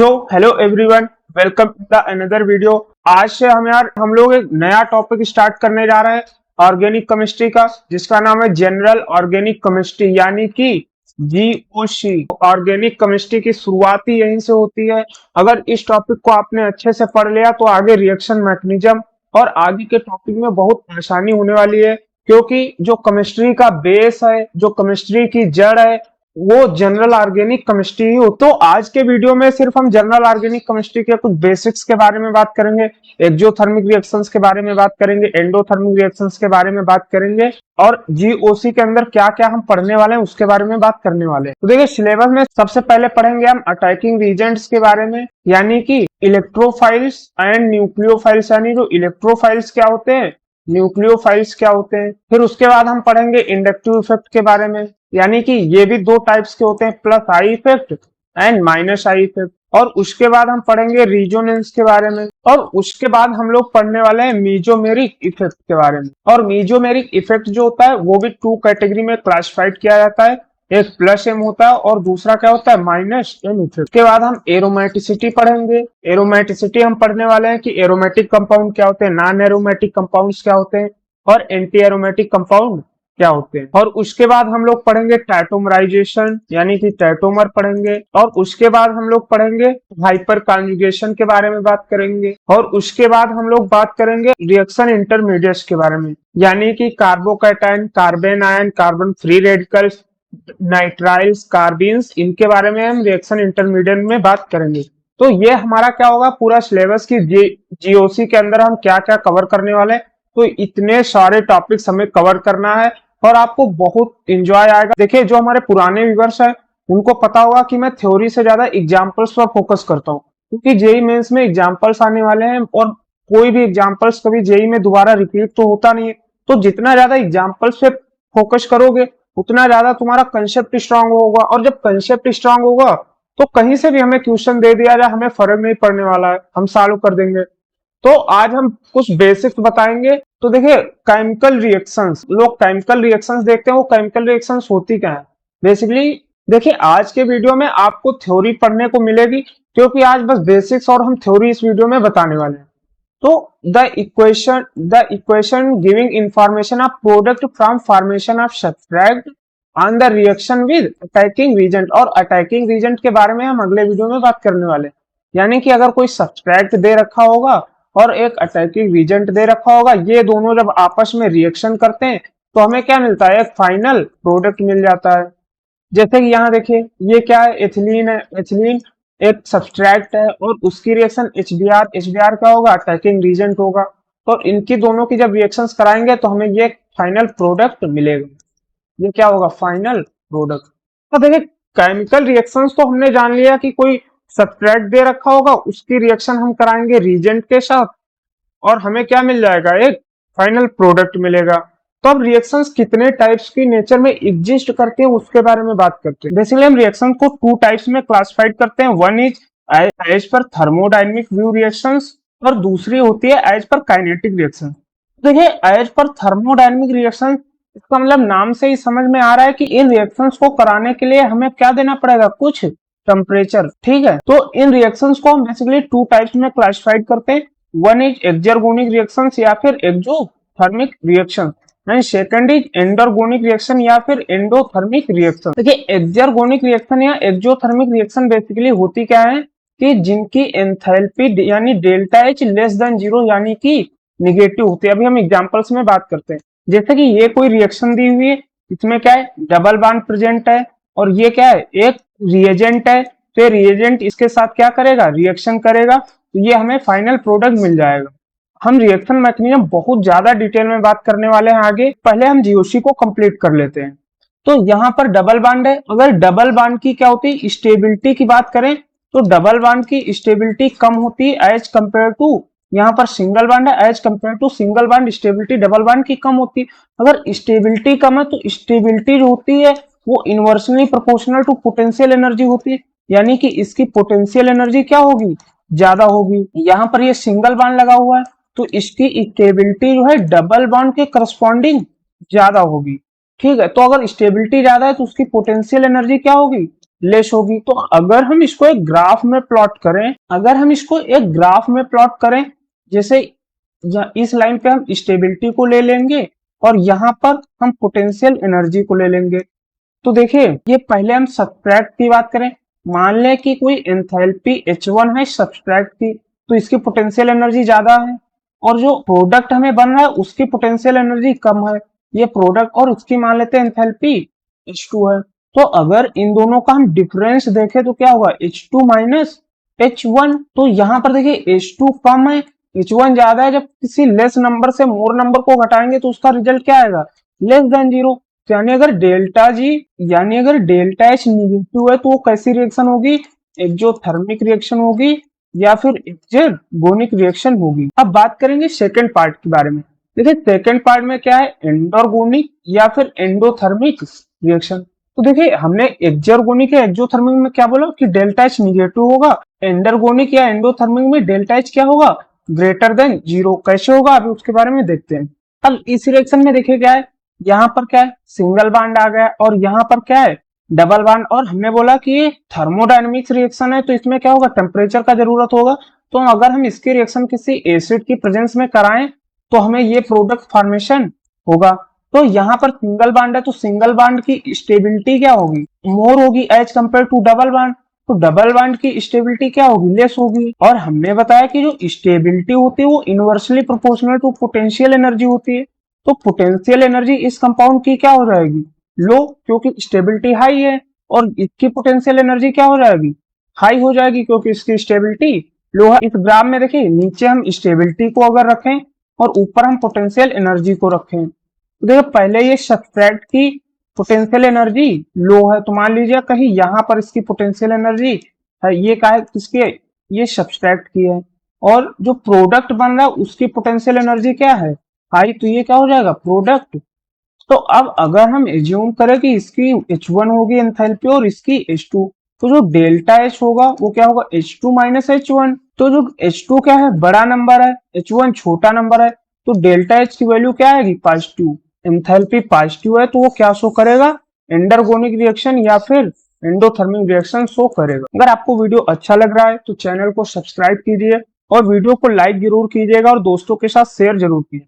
So hello everyone, welcome to the another video. आज से हम लोग एक नया टॉपिक स्टार्ट करने जा रहे हैं ऑर्गेनिक केमिस्ट्री का, जिसका नाम है जनरल ऑर्गेनिक केमिस्ट्री यानी कि जीओसी। ऑर्गेनिक केमिस्ट्री की शुरुआत ही यहीं से होती है। अगर इस टॉपिक को आपने अच्छे से पढ़ लिया तो आगे रिएक्शन मैकेनिज्म और आगे के टॉपिक में बहुत आसानी होने वाली है, क्योंकि जो केमिस्ट्री का बेस है, जो केमिस्ट्री की जड़ है, वो जनरल ऑर्गेनिक केमिस्ट्री ही हो। तो आज के वीडियो में सिर्फ हम जनरल ऑर्गेनिक केमिस्ट्री के कुछ बेसिक्स के बारे में बात करेंगे, एक्सोथर्मिक रिएक्शंस के बारे में बात करेंगे, एंडोथर्मिक रिएक्शंस के बारे में बात करेंगे और जीओसी के अंदर क्या क्या हम पढ़ने वाले हैं उसके बारे में बात करने वाले हैं। तो देखिए, सिलेबस में सबसे पहले पढ़ेंगे हम अटैकिंग रीजेंट्स के बारे में, यानी कि इलेक्ट्रोफाइल्स एंड न्यूक्लियोफाइल्स। यानी जो इलेक्ट्रोफाइल्स क्या होते हैं, न्यूक्लियोफाइल्स क्या होते हैं। फिर उसके बाद हम पढ़ेंगे इंडक्टिव इफेक्ट के बारे में, यानी कि ये भी दो टाइप्स के होते हैं, plus I effect and minus I effect. और उसके बाद हम पढ़ेंगे रिजोनेंस के बारे में, और उसके बाद हम लोग पढ़ने वाले हैं मीजोमेरिक इफेक्ट के बारे में। और मीजोमेरिक इफेक्ट जो होता है वो भी टू कैटेगरी में क्लासिफाइड किया जाता है, एक प्लस एम होता है और दूसरा क्या होता है, माइनस एम इफेक्ट। के बाद हम एरोमेटिसिटी पढ़ेंगे। एरोमेटिसिटी हम पढ़ने वाले हैं कि एरोमेटिक कंपाउंड क्या होते हैं, नॉन एरोमेटिक कंपाउंड्स क्या होते हैं और एंटी एरोमेटिक कंपाउंड क्या होते हैं। और उसके बाद हम लोग पढ़ेंगे टैटोमराइजेशन, यानी कि टैटोमर पढ़ेंगे। और उसके बाद हम लोग पढ़ेंगे हाइपर कॉन्जुगेशन के बारे में बात करेंगे। और उसके बाद हम लोग बात करेंगे रिएक्शन इंटरमीडिएट्स के बारे में, यानी कि carbocation, carbon ion, carbon free radicals, nitriles, carbenes, इनके बारे में हम रिएक्शन इंटरमीडिएट में बात करेंगे। तो ये हमारा क्या होगा, पूरा सिलेबस की जीओसी के अंदर हम क्या क्या कवर करने वाले हैं। तो इतने सारे टॉपिक्स हमें कवर करना है और आपको बहुत एंजॉय आएगा। देखिए, जो हमारे पुराने व्यूअर्स हैं उनको पता होगा कि मैं थ्योरी से ज्यादा एग्जांपल्स पर फोकस करता हूँ, क्योंकि जेई मेंस में एग्जांपल्स आने वाले हैं और कोई भी एग्जांपल्स कभी जेई में दोबारा रिपीट तो होता नहीं है। तो जितना ज्यादा एग्जांपल्स पे फोकस करोगे उतना ज्यादा तुम्हारा कंसेप्ट स्ट्रांग होगा, और जब कंसेप्ट स्ट्रांग होगा तो कहीं से भी हमें क्वेश्चन दे दिया जाए हमें फर्क नहीं पड़ने वाला है, हम सॉल्व कर देंगे। तो आज हम कुछ बेसिक्स बताएंगे। तो देखिए, केमिकल रिएक्शंस, लोग केमिकल रिएक्शंस देखते हैं, वो केमिकल रिएक्शंस होती क्या है बेसिकली। देखिए, आज के वीडियो में आपको थ्योरी पढ़ने को मिलेगी, क्योंकि आज बस बेसिक्स और हम थ्योरी इस वीडियो में बताने वाले हैं। तो the equation giving information of product from formation of substrate on the reaction with attacking reagent. और अटैकिंग रीजेंट के बारे में हम अगले वीडियो में बात करने वाले हैं। यानी कि अगर कोई सब्सट्रैक्ट दे रखा होगा और एक अटैकिंग रीजेंट दे रखा होगा, ये दोनों जब आपस में रिएक्शन करते हैं तो हमें क्या मिलता है, एक फाइनल प्रोडक्ट मिल जाता है। जैसे कि यहाँ देखिए, ये क्या है, एथिलीन है। एथिलीन एक सब्सट्रैक्ट है और उसकी रिएक्शन एचबीआर। एचबीआर क्या होगा, अटैकिंग रीजेंट होगा। तो इनकी दोनों की जब रिएक्शंस कराएंगे तो हमें ये फाइनल प्रोडक्ट मिलेगा। ये क्या होगा, फाइनल प्रोडक्ट। तो देखिए, केमिकल रिएक्शंस तो हमने जान लिया कि कोई सब्सट्रैक्ट दे रखा होगा, उसकी रिएक्शन हम कराएंगे रीजेंट के साथ और हमें क्या मिल जाएगा, एक फाइनल प्रोडक्ट मिलेगा। तो अब रिएक्शंस कितने टाइप्स की नेचर में एग्जिस्ट करते हैं उसके बारे में बात करते हैं। बेसिकली हम रिएक्शन को टू टाइप्स में क्लासिफाइड करते हैं। One is as per thermodynamic view reactions और दूसरी होती है एज पर काइनेटिक रिएक्शन। देखिए, एज पर थर्मोडायनेमिक रिएक्शन, इसका मतलब नाम से ही समझ में आ रहा है कि इन रिएक्शंस को कराने के लिए हमें क्या देना पड़ेगा, कुछ टेम्परेचर। ठीक है, तो इन रिएक्शंस को हम बेसिकली टू टाइप्स में क्लासिफाइड करते हैं। वन इज एक्सर्गोनिक रिएक्शंस या फिर exothermic reaction, and second is endergonic reaction या फिर एंडोथर्मिक रिएक्शन। देखिए, एक्सर्गोनिक रिएक्शन या एक्सोथर्मिक रिएक्शन बेसिकली होती क्या है कि जिनकी एंथैल्पी यानी डेल्टा एच लेस देन 0 यानी कि निगेटिव होती है। अभी हम एग्जांपल्स में बात करते हैं। जैसे कि ये कोई रिएक्शन दी हुई है, इसमें क्या है, डबल बॉन्ड प्रेजेंट है और ये क्या है, एक रिएजेंट है। तो ये रिएजेंट इसके साथ क्या करेगा, रिएक्शन करेगा, तो ये हमें फाइनल प्रोडक्ट मिल जाएगा। हम रिएक्शन मैकेनिज्म बहुत ज्यादा डिटेल में बात करने वाले हैं आगे, पहले हम जीओसी को कंप्लीट कर लेते हैं। तो यहाँ पर डबल बॉन्ड है। अगर डबल बॉन्ड की क्या होती है, स्टेबिलिटी की बात करें तो डबल बॉन्ड की स्टेबिलिटी कम होती है एज कंपेयर टू, यहाँ पर सिंगल बॉन्ड है, as compare to single bond stability double bond की कम होती है। अगर स्टेबिलिटी कम है तो स्टेबिलिटी जो होती है वो inversely proportional to potential energy होती है, यानी कि इसकी पोटेंशियल एनर्जी क्या होगी, ज्यादा होगी। यहाँ पर ये सिंगल बॉन्ड लगा हुआ है तो इसकी स्टेबिलिटी जो है डबल बॉन्ड के करस्पॉन्डिंग ज्यादा होगी। ठीक है, तो अगर स्टेबिलिटी ज्यादा है तो उसकी पोटेंशियल एनर्जी क्या होगी, लेस होगी। तो अगर हम इसको एक ग्राफ में प्लॉट करें, जैसे इस लाइन पे हम स्टेबिलिटी को ले लेंगे और यहाँ पर हम पोटेंशियल एनर्जी को ले लेंगे। तो देखिए ये पहले हम सब्सट्रैक्ट की बात करें, मान लें कि कोई एंथैल्पी H1 है सब्सट्रैक्ट की, तो इसकी पोटेंशियल एनर्जी ज्यादा है, और जो प्रोडक्ट हमें बन रहा है उसकी पोटेंशियल एनर्जी कम है, ये प्रोडक्ट, और उसकी मान लेते हैं एंथैल्पी H2 है। तो अगर इन दोनों का हम डिफरेंस देखें तो क्या होगा, H2 माइनस H1। तो यहाँ पर देखिए H2 कम है, H1 ज्यादा है। जब किसी लेस नंबर से मोर नंबर को घटाएंगे तो उसका रिजल्ट क्या आएगा, लेस देन जीरो। यानी अगर डेल्टा एच निगेटिव है तो वो कैसी रिएक्शन होगी, एक्सोथर्मिक रिएक्शन होगी या फिर एक्सर्गोनिक रिएक्शन होगी। अब बात करेंगे सेकंड पार्ट के बारे में। देखिए सेकंड पार्ट में क्या है, एंडोर्गोनिक या फिर एंडोथर्मिक रिएक्शन। तो देखिए हमने एक्सर्गोनिक या एक्सोथर्मिक में क्या बोला कि डेल्टा एच निगेटिव होगा, एंडोर्गोनिक या एंडोथर्मिक में डेल्टा एच क्या होगा, ग्रेटर देन जीरो। कैसे होगा अभी उसके बारे में देखते हैं। अब इस रिएक्शन में देखिए क्या है, यहाँ पर क्या है, सिंगल बॉन्ड आ गया और यहाँ पर क्या है, डबल बॉन्ड। और हमने बोला कि ये थर्मोडायनेमिक्स रिएक्शन है तो इसमें क्या होगा, टेम्परेचर का जरूरत होगा। तो अगर हम इसकी रिएक्शन किसी एसिड की प्रेजेंस में कराएं तो हमें ये प्रोडक्ट फॉर्मेशन होगा। तो यहाँ पर सिंगल बॉन्ड है तो सिंगल बॉन्ड की स्टेबिलिटी क्या होगी, मोर होगी as compare to double bond. तो डबल बॉन्ड की स्टेबिलिटी क्या होगी, लेस होगी। और हमने बताया कि जो स्टेबिलिटी होती है वो inversely proportional to potential energy होती है। तो पोटेंशियल एनर्जी इस कंपाउंड की क्या हो जाएगी, लो, क्योंकि स्टेबिलिटी हाई है, और इसकी पोटेंशियल एनर्जी क्या हो जाएगी, हाई हो जाएगी, क्योंकि इसकी स्टेबिलिटी लो है। इस ग्राफ में देखिए नीचे हम स्टेबिलिटी को अगर रखें और ऊपर हम पोटेंशियल एनर्जी को रखें, तो देखिए पहले ये सब्सट्रैक्ट की पोटेंशियल एनर्जी लो है, तो मान लीजिए कहीं यहाँ पर इसकी पोटेंशियल एनर्जी है, ये का है किसके, ये सब्सट्रैक्ट की है, और जो प्रोडक्ट बन रहा है उसकी पोटेंशियल एनर्जी क्या है, हाई, तो ये क्या हो जाएगा, प्रोडक्ट। तो अब अगर हम एज्यूम करें कि इसकी H1 होगी एंथैल्पी और इसकी H2, तो जो डेल्टा H होगा वो क्या होगा, H2 माइनस H1। तो जो H2 क्या है, बड़ा नंबर है, H1 छोटा नंबर है, तो डेल्टा H की वैल्यू क्या आएगी, पॉजिटिव। एंथैल्पी पॉजिटिव है तो वो क्या शो करेगा, एंडरगोनिक रिएक्शन या फिर एंडोथर्मिक रिएक्शन शो करेगा। अगर आपको वीडियो अच्छा लग रहा है तो चैनल को सब्सक्राइब कीजिए और वीडियो को लाइक जरूर कीजिएगा और दोस्तों के साथ शेयर जरूर कीजिए।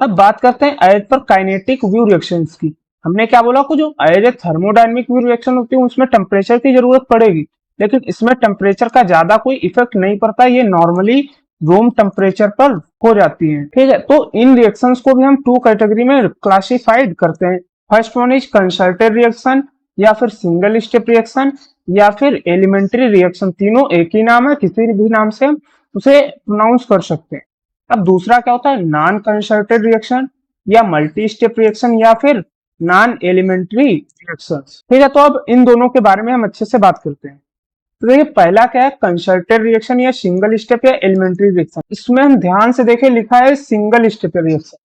अब बात करते हैं as per kinetic view reactions की। हमने क्या बोला कि जो as a thermodynamic view reaction होती है उसमें टेम्परेचर की जरूरत पड़ेगी, लेकिन इसमें टेम्परेचर का ज्यादा कोई इफेक्ट नहीं पड़ता, ये नॉर्मली रूम टेम्परेचर पर हो जाती है, ठीक है। तो इन रिएक्शंस को भी हम टू कैटेगरी में क्लासिफाइड करते हैं। First one is concerted reaction या फिर सिंगल स्टेप रिएक्शन या फिर एलिमेंट्री रिएक्शन। तीनों एक ही नाम है, किसी भी नाम से हम उसे प्रोनाउंस कर सकते हैं। अब दूसरा क्या होता है, नॉन कंसर्टेड रिएक्शन या मल्टी स्टेप रिएक्शन या फिर नॉन एलिमेंट्री रिएक्शन, ठीक है। तो अब इन दोनों के बारे में हम अच्छे से बात करते हैं। तो देखिए पहला क्या है, कंसर्टेड रिएक्शन या सिंगल स्टेप या एलिमेंट्री रिएक्शन। इसमें हम ध्यान से देखें लिखा है सिंगल स्टेप रिएक्शन,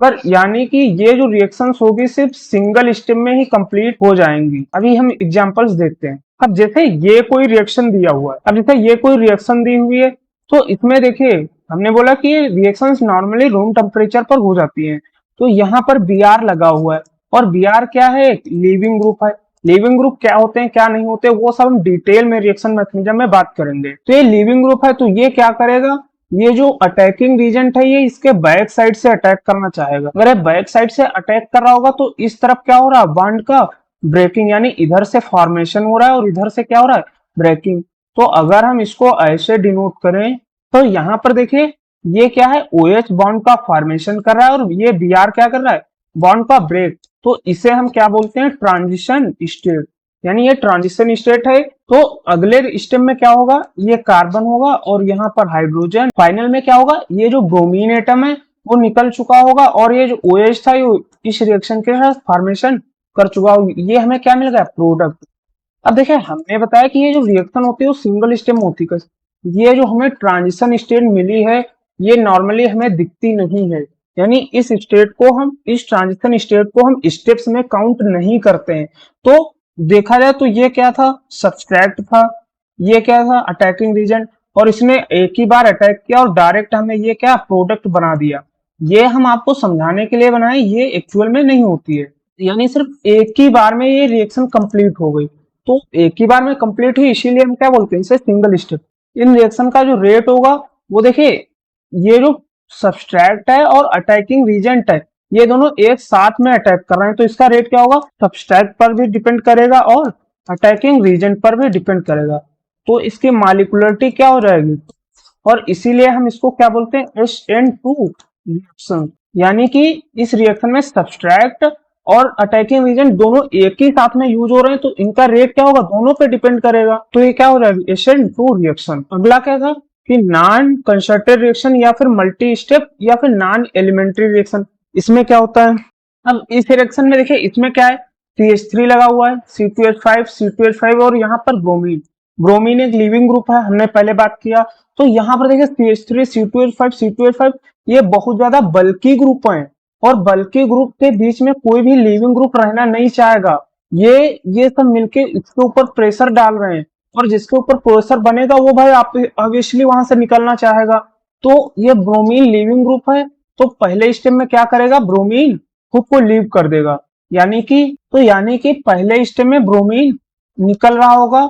पर यानी कि ये जो रिएक्शंस होगी सिर्फ सिंगल स्टेप में ही कंप्लीट हो जाएंगी। अभी हम एग्जांपल्स देखते हैं। अब जैसे ये कोई रिएक्शन दिया हुआ है, अब जैसे ये कोई रिएक्शन दी हुई है तो इसमें देखिए हमने बोला कि रिएक्शंस नॉर्मली रूम टेम्परेचर पर हो जाती हैं। तो यहाँ पर Br लगा हुआ है, और Br क्या है, एक लीविंग ग्रुप है। लीविंग ग्रुप क्या होते हैं क्या नहीं होते वो सब हम डिटेल में रिएक्शन मैकेनिज्म में बात करेंगे। तो ये लीविंग ग्रुप है तो ये क्या करेगा, ये जो अटैकिंग रीजेंट है ये इसके बैक साइड से अटैक करना चाहेगा। अगर ये बैक साइड से अटैक कर रहा होगा तो इस तरफ क्या हो रहा है, बॉन्ड का ब्रेकिंग, यानी इधर से फॉर्मेशन हो रहा है और इधर से क्या हो रहा है, ब्रेकिंग। तो अगर हम इसको ऐसे डिनोट करें तो यहाँ पर देखिए ये क्या है, OH बॉन्ड का फॉर्मेशन कर रहा है और ये Br क्या कर रहा है, बॉन्ड का ब्रेक। तो इसे हम क्या बोलते हैं, ट्रांजिशन स्टेट, यानी ये ट्रांजिशन स्टेट है। तो अगले स्टेप में क्या होगा, ये कार्बन होगा और यहाँ पर हाइड्रोजन। फाइनल में क्या होगा, ये जो ब्रोमीन एटम है वो निकल चुका होगा और ये जो OH था ये इस रिएक्शन के साथ फॉर्मेशन कर चुका होगा। ये हमें क्या मिल गया, प्रोडक्ट। अब देखिए हमने बताया कि ये जो रिएक्शन होती है वो सिंगल स्टेप में होती है। ये जो हमें ट्रांजिशन स्टेट मिली है ये नॉर्मली हमें दिखती नहीं है, यानी इस स्टेट को हम, इस ट्रांजिशन स्टेट को हम स्टेप्स में काउंट नहीं करते हैं। तो देखा जाए तो ये क्या था, सब्सट्रैक्ट था, ये क्या था, अटैकिंग रीजन, और इसने एक ही बार अटैक किया और डायरेक्ट हमें ये क्या, प्रोडक्ट बना दिया। ये हम आपको समझाने के लिए बनाए, ये एक्चुअल में नहीं होती है, यानी सिर्फ एक ही बार में ये रिएक्शन कंप्लीट हो गई। तो एक ही बार में कंप्लीट हुई, इसीलिए हम क्या बोलते हैं इसे सिंगल स्टेप। इन रिएक्शन का जो रेट होगा वो देखिए, ये जो सब्सट्रैक्ट है और अटैकिंग रीजेंट है, ये दोनों एक साथ में अटैक कर रहे हैं, तो इसका रेट क्या होगा, सब्सट्रैक्ट पर भी डिपेंड करेगा और अटैकिंग रीजेंट पर भी डिपेंड करेगा। तो इसकी मॉलिक्यूलरिटी क्या हो जाएगी, और इसीलिए हम इसको क्या बोलते हैं, SN2 रिएक्शन। यानी कि इस रिएक्शन में सब्सट्रैक्ट और अटैकिंग रीजन दोनों एक ही साथ में यूज हो रहे हैं, तो इनका रेट क्या होगा, दोनों पे डिपेंड करेगा। तो ये क्या हो रहा है, SN2 रिएक्शन। अगला क्या था कि नॉन कंसर्टेड रिएक्शन या फिर मल्टी स्टेप या फिर नॉन एलिमेंट्री रिएक्शन। इसमें क्या होता है, अब इस रिएक्शन में देखिए, इसमें क्या है, CH3 लगा हुआ है, C2H5 और यहाँ पर ब्रोमीन। ब्रोमीन एक लिविंग ग्रुप है, हमने पहले बात किया। तो यहाँ पर देखिए CH3 C2H5 ये बहुत ज्यादा बल्की ग्रुप हैं, और बल्की ग्रुप के बीच में कोई भी लिविंग ग्रुप रहना नहीं चाहेगा। ये सब मिलके इसके ऊपर प्रेशर डाल रहे हैं, और जिसके ऊपर प्रेशर बनेगा वो भाई आप ऑब्वियसली वहां से निकलना चाहेगा। तो ये ब्रोमीन लिविंग ग्रुप है, तो पहले स्टेप में क्या करेगा, ब्रोमीन खुद को लीव कर देगा। यानी कि पहले स्टेप में ब्रोमीन निकल रहा होगा,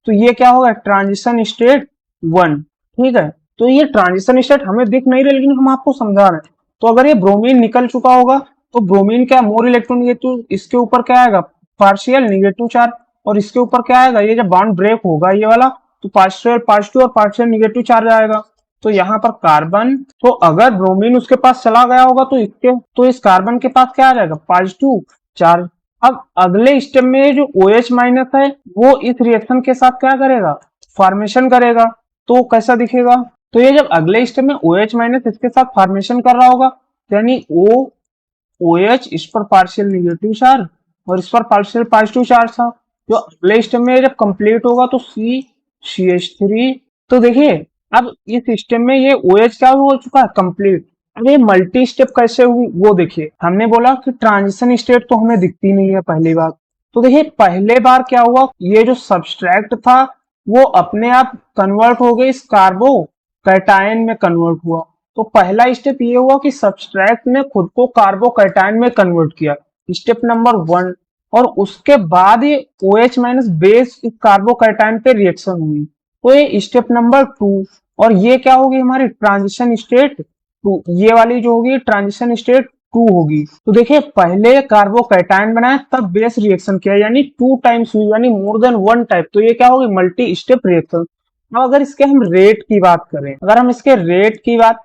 तो ये क्या होगा, ट्रांजिशन स्टेट 1। ठीक है, तो ये ट्रांजिशन स्टेट हमें दिख नहीं रहा, लेकिन हम आपको समझा रहे हैं। तो अगर ये ब्रोमीन निकल चुका होगा, तो ब्रोमीन क्या, मोर इलेक्ट्रोनेगेटिव, इसके ऊपर क्या आएगा, पार्शियल निगेटिव चार्ज, और इसके ऊपर क्या आएगा, ये जब बॉन्ड ब्रेक होगा ये वाला, तो पार्शियल पॉजिटिव और पार्शियल निगेटिव चार्ज आएगा। तो यहाँ पर कार्बन, तो अगर ब्रोमीन उसके पास चला गया होगा, तो इस कार्बन के पास क्या आ जाएगा, पॉजिटिव चार्ज। अब अगले स्टेप में जो OH माइनस है, वो इस रिएक्शन के साथ क्या करेगा, फॉर्मेशन करेगा। तो कैसा दिखेगा, तो ये जब अगले स्टेप में OH माइनस इसके साथ फॉर्मेशन कर रहा होगा, यानी OH इस पर पार्शियल निगेटिव चार्ज और इस पर पार्शियल पॉजिटिव चार्ज था। जो अगले स्टेप में जब कंप्लीट होगा तो CH3। तो देखिए अब इस स्टेप में ये OH क्या हो चुका है, कंप्लीट। अब ये मल्टी स्टेप कैसे हुई वो देखिए, हमने बोला कि ट्रांजिशन स्टेट तो हमें दिखती नहीं है पहली बार। तो देखिए पहले बार क्या हुआ, ये जो सब्सट्रैक्ट था वो अपने आप कन्वर्ट हो गई, इस कार्बो कैटायन में कन्वर्ट हुआ। तो पहला स्टेप ये हुआ कि सब्सट्रैक्ट ने खुद को कार्बोकैटायन में कन्वर्ट किया, स्टेप नंबर 1। और उसके बाद ये OH माइनस बेस इस कार्बोकैटायन पे रिएक्शन हुई, तो ये स्टेप नंबर 2। और ये क्या होगी, हमारी ट्रांजिशन स्टेट 2। ये वाली जो होगी ट्रांजिशन स्टेट 2 होगी। तो देखिए पहले कार्बोकैटायन बनाया, तब बेस रिएक्शन किया, यानी 2 टाइम्स हुई, यानी मोर देन 1 टाइप। तो ये क्या होगी, मल्टी स्टेप रिएक्शन। अब अगर इसके हम रेट की बात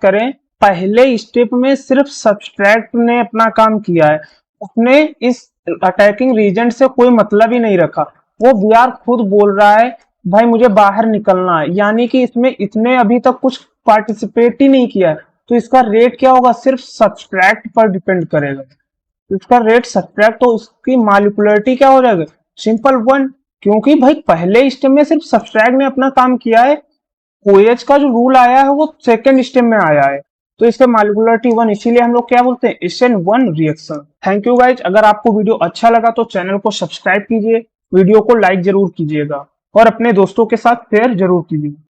करें, पहले स्टेप में सिर्फ सब्सट्रैक्ट ने अपना काम किया है, उसने इस अटैकिंग रीजेंट से कोई मतलब ही नहीं रखा। वो Br खुद बोल रहा है भाई मुझे बाहर निकलना है, यानी कि इसमें इसने अभी तक कुछ पार्टिसिपेट ही नहीं किया है। तो इसका रेट क्या होगा, सिर्फ सब्सट्रैक्ट पर डिपेंड करेगा। इसका रेट सब्सट्रैक्ट, तो उसकी मॉलिक्यूलरिटी क्या हो जाएगा, सिंपल 1। क्योंकि भाई पहले स्टेप में सिर्फ सब्सट्रैक्ट ने अपना काम किया है, OH का जो रूल आया है वो सेकंड स्टेप में आया है, तो इसका मॉलिक्यूलरिटी 1, इसीलिए हम लोग क्या बोलते हैं, SN1 reaction. Thank you guys, अगर आपको वीडियो अच्छा लगा तो चैनल को सब्सक्राइब कीजिए, वीडियो को लाइक जरूर कीजिएगा और अपने दोस्तों के साथ शेयर जरूर कीजिए।